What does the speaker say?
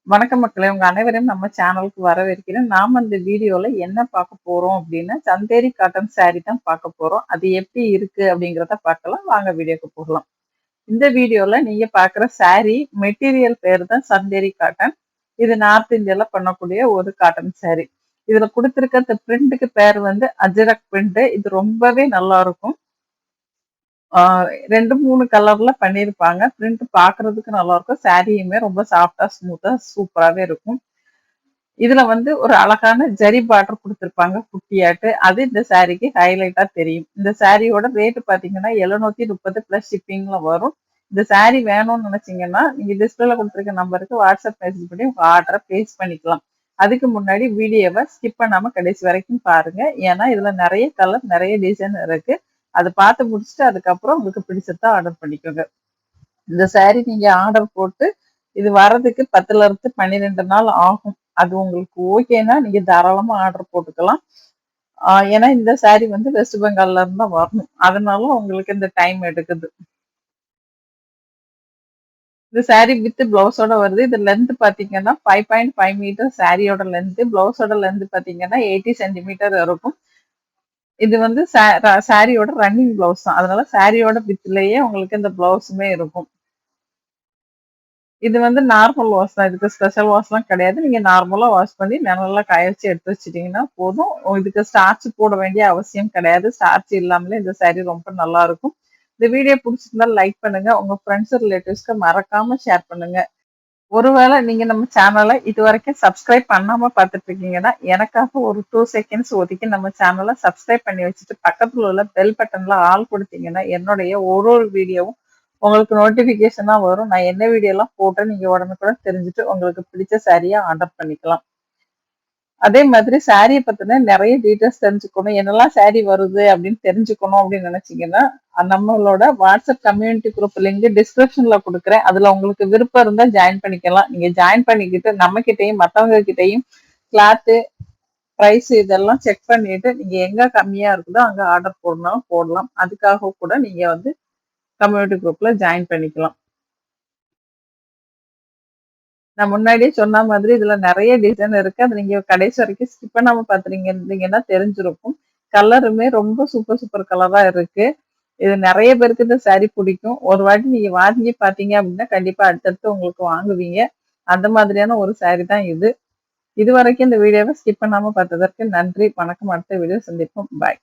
வணக்கம் மக்களே, உங்க அனைவரையும் நம்ம சேனலுக்கு வரவேற்கிறேன். நாம இந்த வீடியோல என்ன பார்க்க போறோம் அப்படின்னா, சந்தேரி காட்டன் சாரி தான் பார்க்க போறோம். அது எப்படி இருக்கு அப்படிங்கிறத பார்க்கலாம். வாங்க வீடியோக்கு போகலாம். இந்த வீடியோல நீங்க பார்க்குற சாரி மெட்டீரியல் பேர் தான் சந்தேரி காட்டன். இது நார்த் இந்தியால பண்ணக்கூடிய ஒரு காட்டன் சாரி. இதுல கொடுத்திருக்க இந்த பிரிண்ட்டுக்கு பேர் வந்து அஜரக் பிரிண்ட். இது ரொம்பவே நல்லா இருக்கும். 2, 3 கலர்ல பண்ணியிருப்பாங்க. பிரிண்ட் பார்க்கறதுக்கு நல்லா இருக்கும். சாரியுமே ரொம்ப சாஃப்ட்டா, ஸ்மூத்தா, சூப்பராவே இருக்கும். இதுல வந்து ஒரு அழகான ஜரி பார்டர் குடுத்திருப்பாங்க குட்டியாட்டு. அது இந்த சாரிக்கு ஹைலைட்டா தெரியும். இந்த சாரியோட ரேட் பார்த்தீங்கன்னா, 730 பிளஸ் ஷிப்பிங்ல வரும். இந்த சாரி வேணும்னு நினைச்சீங்கன்னா, நீங்க டிஸ்பிளேல குடுத்திருக்க நம்பருக்கு வாட்ஸ்அப் மெசேஜ் பண்ணி உங்க ஆர்டர பிளேஸ் பண்ணிக்கலாம். அதுக்கு முன்னாடி வீடியோவ ஸ்கிப் பண்ணாம கடைசி வரைக்கும் பாருங்க. ஏன்னா, இதுல நெறைய கலர், நெறைய டிசைன் இருக்கு. அத பார்த்து முடிச்சுட்டு அதுக்கப்புறம் உங்களுக்கு பிடிச்சத ஆர்டர் பண்ணிக்கோங்க. இந்த சாரி நீங்க ஆர்டர் போட்டு இது வர்றதுக்கு 10ல இருந்து 12 நாள் ஆகும். அது உங்களுக்கு ஓகேன்னா நீங்க தாராளமா ஆர்டர் போட்டுக்கலாம். ஏன்னா இந்த சாரி வந்து வெஸ்ட் பெங்கால்ல இருந்து தான் வரணும். அதனால உங்களுக்கு இந்த டைம் எடுக்குது. இந்த சாரி வித் பிளவுஸோட வருது. இது லென்த் பாத்தீங்கன்னா 5.5 மீட்டர் சாரியோட லென்த். பிளவுஸோட லென்த் பாத்தீங்கன்னா 80 சென்டிமீட்டர் இருக்கும். இது வந்து சாரியோட ரன்னிங் பிளவுஸ் தான். அதனால சாரியோட வித்லயே உங்களுக்கு இந்த பிளவுஸுமே இருக்கும். இது வந்து நார்மல் வாஷ் தான். இதுக்கு ஸ்பெஷல் வாஷ்லாம் கிடையாது. நீங்க நார்மலா வாஷ் பண்ணி நல்லா காய வச்சு எடுத்து வச்சுட்டீங்கன்னா போதும். இதுக்கு ஸ்டார்ச் போட வேண்டிய அவசியம் கிடையாது. ஸ்டார்ச் இல்லாமலே இந்த சாரி ரொம்ப நல்லா இருக்கும். இந்த வீடியோ பிடிச்சிருந்தா லைக் பண்ணுங்க. உங்க ஃப்ரெண்ட்ஸ், ரிலேட்டிவ்ஸ்க்கு மறக்காம ஷேர் பண்ணுங்க. ஒருவேளை நீங்க நம்ம சேனலை இதுவரைக்கும் சப்ஸ்கிரைப் பண்ணாம பார்த்துட்டு இருக்கீங்கன்னா, எனக்காக ஒரு 2 செகண்ட்ஸ் ஒதுக்கி நம்ம சேனலை சப்ஸ்கிரைப் பண்ணி வச்சுட்டு பக்கத்துல உள்ள பெல் பட்டன்ல ஆல் கொடுத்தீங்கன்னா, என்னுடைய ஒரு ஒரு வீடியோவும் உங்களுக்கு நோட்டிபிகேஷனா வரும். நான் என்ன வீடியோலாம் போட்டேன் நீங்க உடனுக்குடன் தெரிஞ்சுட்டு உங்களுக்கு பிடிச்ச சாரியா ஆர்டர் பண்ணிக்கலாம். அதே மாதிரி சாரிய பத்தின நிறைய டீட்டெயில்ஸ் தெரிஞ்சுக்கணும். என்னெல்லாம் சாரி வருது அப்படின்னு தெரிஞ்சுக்கணும் அப்படின்னு நினைச்சீங்கன்னா, நம்மளோட வாட்ஸ்அப் கம்யூனிட்டி குரூப் லிங்க் டிஸ்கிரிப்ஷன்ல கொடுக்குறேன். அதுல உங்களுக்கு விருப்பம் இருந்தா ஜாயின் பண்ணிக்கலாம். நீங்க ஜாயின் பண்ணிக்கிட்டு நம்ம கிட்டயும் மத்தவங்க கிட்டயும் கிளாத்து, பிரைஸ் இதெல்லாம் செக் பண்ணிட்டு நீங்க எங்க கம்மியா இருக்குதோ அங்க ஆர்டர் போடணும் போடலாம். அதுக்காக கூட நீங்க வந்து கம்யூனிட்டி குரூப்ல ஜாயின் பண்ணிக்கலாம். நான் முன்னாடியே சொன்ன மாதிரி இதுல நிறைய டிசைன் இருக்கு. அது நீங்க கடைசி வரைக்கும் ஸ்கிப் பண்ணாம பாத்துறீங்கன்னா தெரிஞ்சிருக்கும். கலருமே ரொம்ப சூப்பர் சூப்பர் கலரா இருக்கு. இது நிறைய பேருக்கு இந்த சாரி பிடிக்கும். ஒரு வாட்டி நீங்க வாங்கி பாத்தீங்க அப்படின்னா கண்டிப்பா அடுத்தடுத்து உங்களுக்கு வாங்குவீங்க. அந்த மாதிரியான ஒரு சாரி தான் இது. இது வரைக்கும் இந்த வீடியோவை ஸ்கிப் பண்ணாம பார்த்ததற்கு நன்றி. வணக்கம். அடுத்த வீடியோ சந்திப்போம். பாய்.